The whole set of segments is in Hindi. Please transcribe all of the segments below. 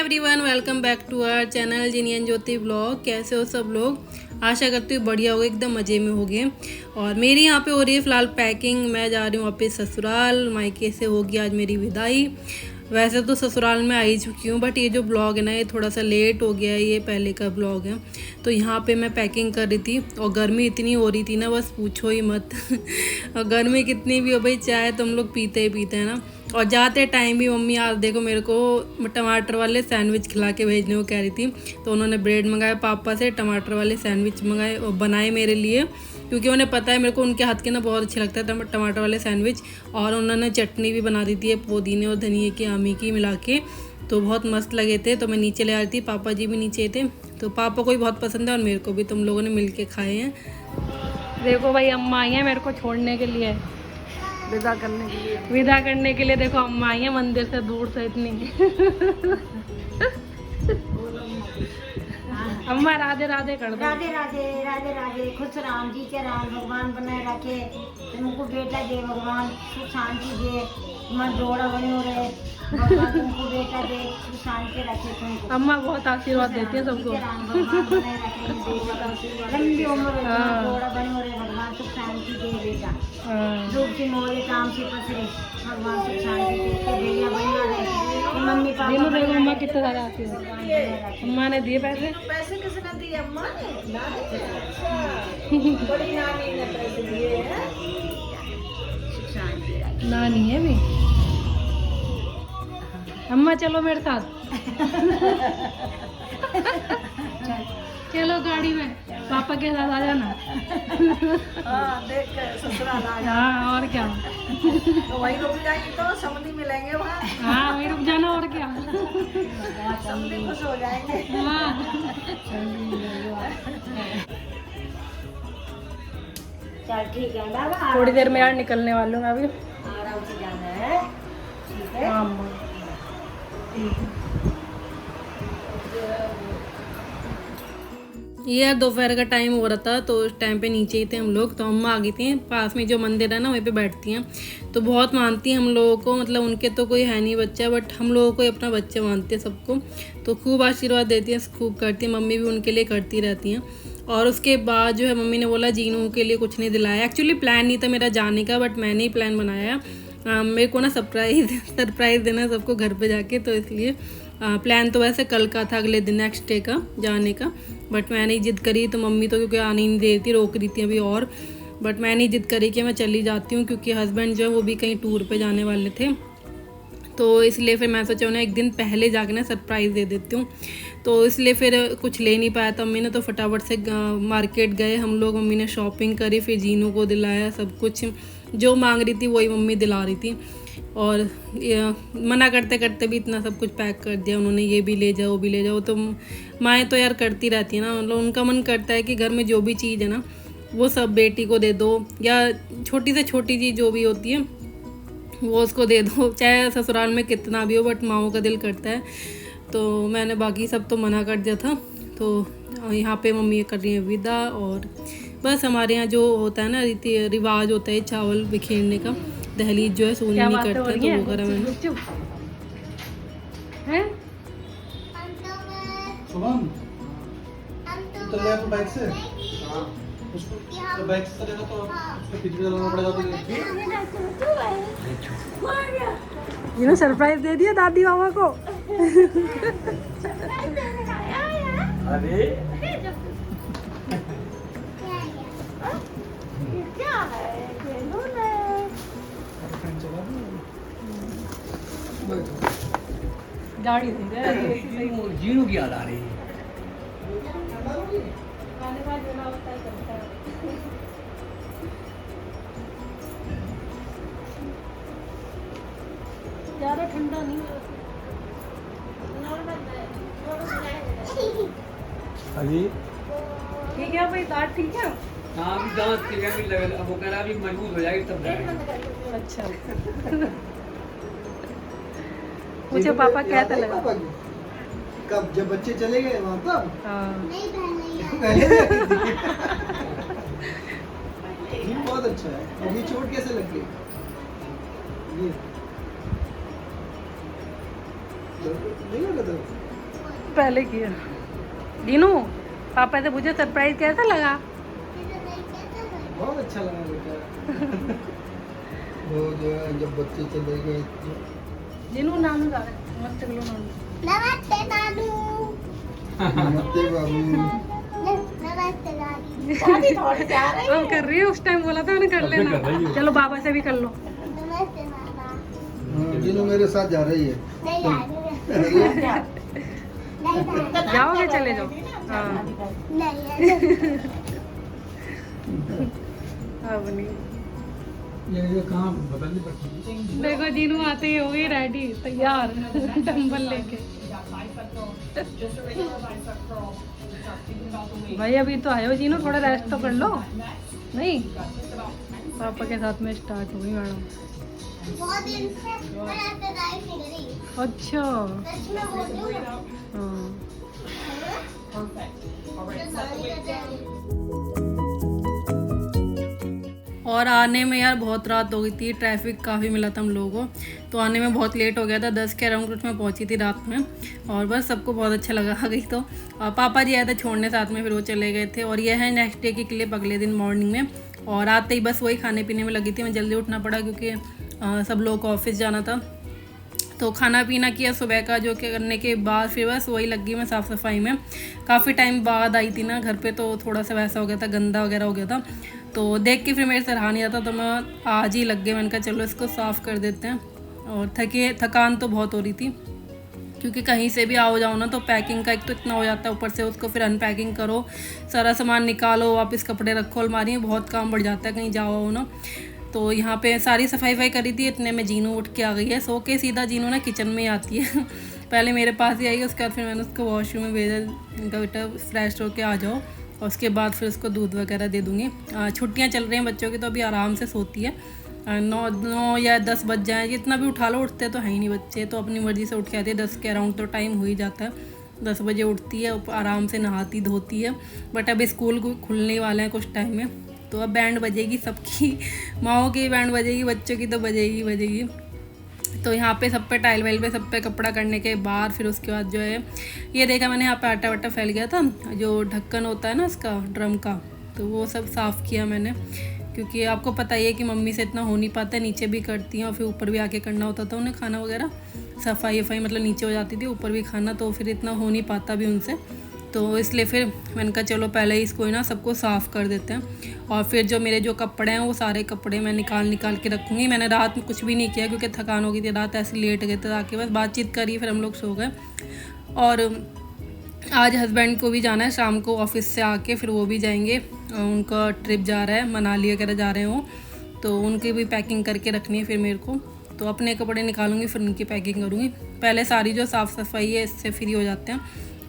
Everyone, welcome back to our channel जिनियन ज्योति ब्लॉग। कैसे हो सब लोग? आशा करती हूँ बढ़िया होगे, एकदम मज़े में होगे। और मेरी यहाँ पे हो रही है फ़िलहाल पैकिंग। मैं जा रही हूँ वापस ससुराल। मायके से होगी आज मेरी विदाई। वैसे तो ससुराल में आ ही चुकी हूँ, बट ये जो ब्लॉग है ना, ये थोड़ा सा लेट हो गया है। ये पहले का ब्लॉग है। तो यहाँ पे मैं पैकिंग कर रही थी और गर्मी इतनी हो रही थी ना, बस पूछो ही मत। और गर्मी कितनी भी हो भाई, चाय तो हम लोग पीते ही पीते हैं ना। और जाते टाइम भी मम्मी आज देखो मेरे को टमाटर वाले सैंडविच खिला के भेजने को कह रही थी। तो उन्होंने ब्रेड मंगाया पापा से, टमाटर वाले सैंडविच मंगाए और बनाए मेरे लिए, क्योंकि उन्हें पता है मेरे को उनके हाथ के ना बहुत अच्छे लगता है टमाटर वाले सैंडविच। और उन्होंने चटनी भी बना दी थी पुदीने और धनिए की, आमी की मिला के, तो बहुत मस्त लगे थे। तो मैं नीचे ले आ रही थी, पापा जी भी नीचे थे। तो पापा को भी बहुत पसंद है और मेरे को भी। तुम लोगों ने मिल के खाए हैं। देखो भाई, अम्मा आई हैं मेरे को छोड़ने के लिए, विदा करने के लिए। देखो अम्मा आई है मंदिर से दूर से इतनी। अम्मा राधे राधे कर दो। राधे राधे राधे राधे। खुश राम जी के राम भगवान बनाए रखे, तुमको बेटा दे भगवान, सुख शांति दे, मन जोड़ा बने हो रहे भगवान, तुमको बेटा दे, सुख शांति रखे तुमको। अम्मा बहुत आशीर्वाद देती है सबको। राम भगवान बनाए रखे, लंबी उम्र जोड़ा बने हो रहे भगवान, सुख शांति दे बेटा। दुख की मोरे काम से पसरे भगवान, सुख शांति दे, भैया बना रहे, मम्मी पापा। देखो अम्मा कितना ज़्यादा आशीर्वाद। अम्मा ने दिए पैसे किसने दिए? अम्मा ने, बड़ी नानी ने पैसे दिए हैं। सुख शांति रखे। नानी है भी। अम्मा चलो मेरे साथ। चलो गाड़ी में, पापा के साथ आ जाना। देख ससुराल आ जाना। हाँ और क्या। तो वहीं रुक जाएंगे, तो समुद्री मिलेंगे वहाँ। हाँ वहीं रुक जाना, और क्या। समुद्री खुश हो जाएंगे। हाँ। चल ठीक है बाबा, थोड़ी देर में यार निकलने वाली हूँ मैं अभी। आराम से जाना है, ठीक है। हाँ अम्मा। ये यार दोपहर का टाइम हो रहा था, तो उस टाइम पे नीचे ही थे हम लोग। तो अम्मा आ गई थी, पास में जो मंदिर है ना वहीं पे बैठती हैं। तो बहुत मानती हैं हम लोगों को, मतलब उनके तो कोई है नहीं बच्चा, बट हम लोगों को अपना बच्चा मानते हैं सबको। तो खूब आशीर्वाद देती हैं, खूब करती हैं। मम्मी भी उनके लिए करती रहती हैं। और उसके बाद जो है मम्मी ने बोला जीनू के लिए कुछ नहीं दिलाया। एक्चुअली प्लान नहीं था मेरा जाने का, बट मैंने ही प्लान बनाया। मेरे को ना सरप्राइज़ देना सबको घर पे जाके, तो इसलिए प्लान तो वैसे कल का था, अगले दिन नेक्स्ट डे का जाने का। बट मैंने ही जिद करी, तो मम्मी तो क्योंकि आने नहीं दे रही थी, रोक रही थी अभी और। बट मैंने ही जिद करी कि मैं चली जाती हूँ, क्योंकि हस्बैंड जो है वो भी कहीं टूर पे जाने वाले थे। तो इसलिए फिर मैं सोचा उन्हें एक दिन पहले जाके ना सरप्राइज़ दे देती हूँ। तो इसलिए फिर कुछ ले नहीं पाया था मम्मी ने, तो फटाफट से मार्केट गए हम लोग। मम्मी ने शॉपिंग करी, फिर जीनू को दिलाया सब कुछ। जो मांग रही थी वही मम्मी दिला रही थी। और मना करते करते भी इतना सब कुछ पैक कर दिया उन्होंने, ये भी ले जाओ वो भी ले जाओ। तो माएँ तो यार करती रहती है ना, मतलब उनका मन करता है कि घर में जो भी चीज़ है ना वो सब बेटी को दे दो, या छोटी से छोटी चीज़ जो भी होती है वो उसको दे दो, चाहे ससुराल में कितना भी हो, बट माँओं का दिल करता है। तो मैंने बाकी सब तो मना कर दिया था। तो यहाँ पे मम्मी कर रही है विदा। और बस हमारे यहाँ जो होता है ना रीति रिवाज होता है चावल बिखेरने का, दहलीज जो है सोनी नहीं करता, तो वो करा मैंने। शुभम तो ले आप बाइक से, उसको तो बाइक से चलेगा तो उसको पीछे चलाना पड़ेगा। तो ये सरप्राइज दे दिया दादी मामा को। अरे क्या है गाड़ी जीनू की याद आ रही है। ज़्यादा ठंडा नहीं अभी ठीक है भाई, दांत ठीक है। हाँ अभी दांत ठीक है, अभी लगा अब वो कह रहा अभी मजबूत हो जाएगी तब जाएगी। अच्छा। मुझे पापा कहते लगा कब, जब बच्चे चले गए वहाँ तब। हाँ बहुत अच्छा है। अभी चोट कैसे लग गई? ये नहीं लगा था। पहले किया। जीनू पापा से पूछो सरप्राइज कैसा लगा? बहुत अच्छा लगा बेटा। वो जो है जब बच्चे चले गए जीनू नानू जा रहे हैं। नमस्ते बोलो नानू। नमस्ते नानू। नमस्ते बाबू। नमस्ते दादी। थोड़े जा रहे हैं। हम कर रही है, उस टाइम बोला था मैंने कर लेना। चलो बाबा से भी कर लो। नमस्ते नाना। जीनू मेरे साथ जा रही है। नहीं आ रही है। नहीं जाओगे चले जाओ। हाँ नहीं अब नहीं। ये कहाँ बदलनी पड़ती है? देखो जीनू आते ही हो गई रेडी तैयार डंबल लेके। भाई अभी तो आए हो जीनू, थोड़ा रेस्ट तो कर लो। नहीं पापा के साथ में स्टार्ट हो गई मैडम। बहुत दिन से मैं एक्सरसाइज नहीं करी। अच्छा सच में बोल रही हूँ। हाँ। और आने में यार बहुत रात हो गई थी, ट्रैफिक काफ़ी मिला था हम लोगों को, तो आने में बहुत लेट हो गया था। 10 के अराउंड कुछ में पहुंची थी रात में। और बस सबको बहुत अच्छा लगा आ गई तो। और पापा जी आए थे छोड़ने साथ में, फिर वो चले गए थे। और यह है नेक्स्ट डे की क्लिप अगले दिन मॉर्निंग में। और आते ही बस वही खाने पीने में लगी थी। मैं जल्दी उठना पड़ा क्योंकि सब लोगों को ऑफिस जाना था। तो खाना पीना किया सुबह का, जो कि करने के बाद फिर बस वही लग गई मैं साफ़ सफाई में। काफ़ी टाइम बाद आई थी ना घर पे, तो थोड़ा सा वैसा हो गया था, गंदा वगैरह हो गया था। तो देख के फिर मेरे से रहा नहीं आता, तो मैं आज ही लग गई। मैंने कहा चलो इसको साफ़ कर देते हैं। और थकान तो बहुत हो रही थी क्योंकि कहीं से भी आओ जाओ ना तो पैकिंग का एक तो इतना हो जाता है, ऊपर से उसको फिर अनपैकिंग करो, सारा सामान निकालो, वापस कपड़े रखो अलमारी में, बहुत काम बढ़ जाता है कहीं जाओ हो ना। तो यहाँ पे सारी सफाई करी थी, इतने में जीनू उठ के आ गई है सो के। सीधा जीनू ना किचन में ही आती है पहले मेरे पास ही आई, उसके बाद फिर मैंने उसको वॉशरूम में भेजा, इनका बेटा फ्रेश होके आ जाओ। और उसके बाद फिर उसको दूध वगैरह दे दूँगी। छुट्टियाँ चल रही हैं बच्चों की, तो अभी आराम से सोती है। 9 या 10 बज जाए, जितना भी उठा लो, उठते तो है ही नहीं बच्चे, तो अपनी मर्ज़ी से उठ के आती है। 10 के अराउंड तो टाइम हो ही जाता है। 10 बजे उठती है, आराम से नहाती धोती है। बट अभी स्कूल खुलने वाले हैं कुछ टाइम में, तो अब बैंड बजेगी सबकी, माओ की बैंड बजेगी, बच्चों की तो बजेगी। तो यहाँ पे सब पे टाइल वाइल पे सब पे कपड़ा करने के बाद फिर उसके बाद जो है ये देखा मैंने, यहाँ पे आटा वाटा फैल गया था, जो ढक्कन होता है ना उसका ड्रम का, तो वो सब साफ़ किया मैंने। क्योंकि आपको पता ही है कि मम्मी से इतना हो नहीं पाता, नीचे भी करती हैं और फिर ऊपर भी आके करना होता था उन्हें खाना वगैरह, सफाई मतलब नीचे हो जाती थी, ऊपर भी खाना, तो फिर इतना हो नहीं पाता भी उनसे। तो इसलिए फिर मैंने कहा चलो पहले ही इसको ना सबको साफ़ कर देते हैं। और फिर जो मेरे जो कपड़े हैं वो सारे कपड़े मैं निकाल के रखूँगी। मैंने रात में कुछ भी नहीं किया क्योंकि थकान हो गई थी, रात ऐसे लेट गए थे, ताकि बस बातचीत करी, फिर हम लोग सो गए। और आज हस्बैंड को भी जाना है शाम को ऑफिस से आके, फिर वो भी जाएंगे, उनका ट्रिप जा रहा है, मनाली वगैरह जा रहे हैं वो, तो उनकी भी पैकिंग करके रखनी है फिर मेरे को। तो अपने कपड़े निकालूंगी फिर उनकी पैकिंग करूँगी। पहले सारी जो साफ़ सफाई है इससे फ्री हो जाते हैं,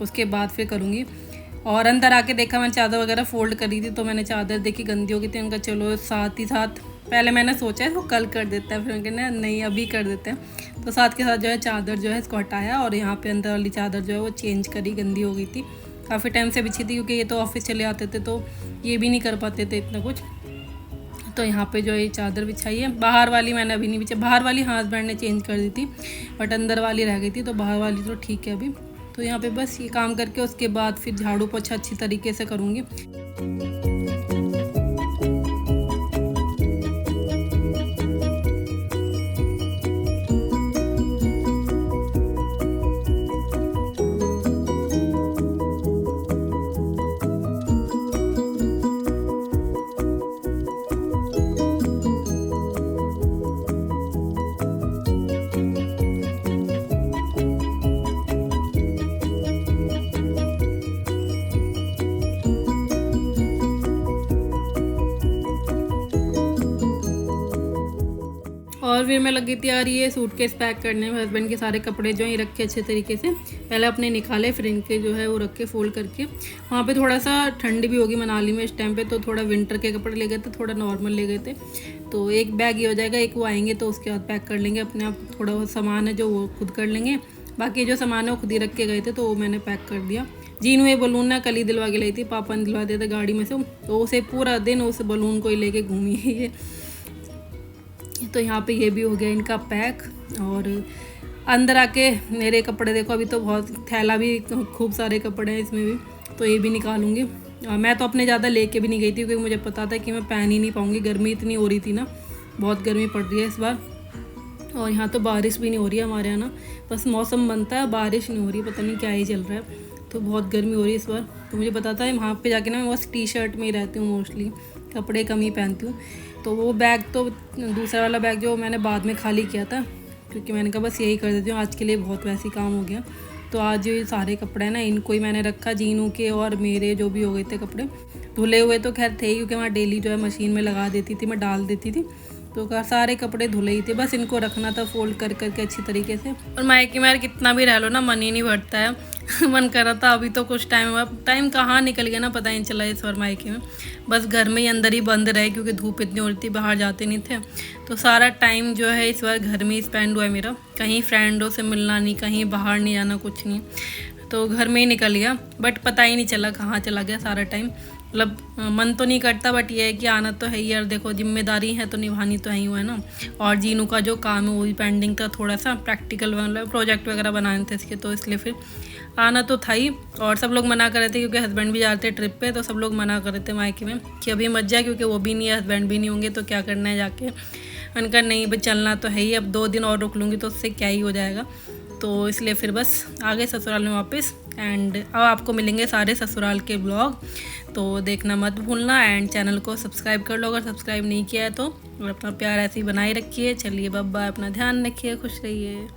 उसके बाद फिर करूँगी। और अंदर आके देखा मैं चादर वगैरह फोल्ड करी थी, तो मैंने चादर देखी गंदी हो गई थी। उनका चलो साथ ही साथ, पहले मैंने सोचा है वो कल कर देता है, फिर उनके नहीं अभी कर देते हैं। तो साथ के साथ जो है चादर जो है इसको हटाया, और यहाँ पे अंदर वाली चादर जो है वो चेंज करी, गंदी हो गई थी, काफ़ी टाइम से बिछी थी, क्योंकि ये तो ऑफिस चले आते थे तो ये भी नहीं कर पाते थे इतना कुछ। तो यहाँ पे जो है चादर बिछाई है। बाहर वाली मैंने अभी नहीं बिछाई, बाहर वाली हाँ हस्बैंड ने चेंज कर दी थी, बट अंदर वाली रह गई थी, तो बाहर वाली तो ठीक है अभी। तो यहाँ पे बस ये काम करके उसके बाद फिर झाड़ू पोछा अच्छी तरीके से करूँगी। और फिर मैं लगी थी यार ये सूटकेस पैक करने में। हस्बैंड के सारे कपड़े जो हैं रखे अच्छे तरीके से, पहले अपने निकाले, फिर इनके जो है वो रखे फोल्ड करके। वहाँ पे थोड़ा सा ठंड भी होगी मनाली में इस टाइम पे, तो थोड़ा विंटर के कपड़े ले गए थे, थोड़ा नॉर्मल ले गए थे। तो एक बैग ये हो जाएगा, एक वो आएंगे तो उसके बाद पैक कर लेंगे अपने आप। थोड़ा वो सामान है जो वो खुद कर लेंगे, बाकी जो सामान है वो खुद ही रख के गए थे, तो वो मैंने पैक कर दिया। जीनू ये बलून ना कल ही दिलवा के लाई थी, पापा ने दिलवा दिया था गाड़ी में से, तो उसे पूरा दिन उस बलून को ही लेके घूमी है ये। तो यहाँ पे ये भी हो गया इनका पैक। और अंदर आके मेरे कपड़े देखो, अभी तो बहुत थैला भी खूब सारे कपड़े हैं इसमें भी, तो ये भी निकालूंगी। मैं तो अपने ज़्यादा लेके भी नहीं गई थी क्योंकि मुझे पता था कि मैं पहन ही नहीं पाऊँगी, गर्मी इतनी हो रही थी ना, बहुत गर्मी पड़ रही है इस बार। और यहाँ तो बारिश भी नहीं हो रही है हमारे यहाँ ना, बस मौसम बनता है, बारिश नहीं हो रही, पता नहीं क्या ही चल रहा है, तो बहुत गर्मी हो रही है इस बार। तो मुझे पता था वहाँ पे जाके ना मैं बस टी शर्ट में ही रहती हूँ मोस्टली, कपड़े कम ही पहनती हूँ। तो वो बैग तो दूसरा वाला बैग जो मैंने बाद में खाली किया था, क्योंकि मैंने कहा बस यही कर देती हूँ आज के लिए, बहुत वैसे काम हो गया। तो आज ये सारे कपड़े हैं ना, इनको ही मैंने रखा, जीनू के और मेरे जो भी हो गए थे कपड़े धुले हुए तो खैर थे ही, क्योंकि वहाँ डेली जो है मशीन में लगा देती थी, मैं डाल देती थी, तो सारे कपड़े धुले ही थे, बस इनको रखना था फोल्ड कर करके अच्छी तरीके से। और मायके में कितना भी रह लो ना, मन ही नहीं भरता है मन कर रहा था अभी तो कुछ टाइम हुआ, टाइम कहाँ निकल गया ना पता ही नहीं चला इस बार मायके में, बस घर में ही अंदर ही बंद रहे क्योंकि धूप इतनी हो रही थी, बाहर जाते नहीं थे। तो सारा टाइम जो है इस बार घर में ही स्पेंड हुआ है मेरा, कहीं फ्रेंडों से मिलना नहीं, कहीं बाहर नहीं जाना, कुछ नहीं, तो घर में ही निकल गया। बट पता ही नहीं चला कहाँ चला गया सारा टाइम, मतलब मन तो नहीं करता, बट ये है कि आना तो है ही यार, देखो जिम्मेदारी है तो निभानी तो है ही, हुआ है ना। और जीनू का जो काम है वो भी पेंडिंग था, थोड़ा सा प्रैक्टिकल मतलब प्रोजेक्ट वगैरह बनाने थे इसके, तो इसलिए फिर आना तो था ही। और सब लोग मना कर रहे थे क्योंकि हस्बैंड भी जाते ट्रिप पे, तो सब लोग मना कर रहे थे मायके में कि अभी मत जा, क्योंकि वो भी नहीं है, हस्बैंड भी नहीं होंगे तो क्या करना है जाके। उनका नहीं भाई चलना तो है ही, अब 2 दिन और रुक लूँगी तो उससे क्या ही हो जाएगा, तो इसलिए फिर बस आ गए ससुराल में वापस। एंड अब आपको मिलेंगे सारे ससुराल के ब्लॉग, तो देखना मत भूलना, एंड चैनल को सब्सक्राइब कर लो अगर सब्सक्राइब नहीं किया है तो, और अपना प्यार ऐसे ही बनाए रखिए। चलिए बाय बाय, अपना ध्यान रखिए, खुश रहिए।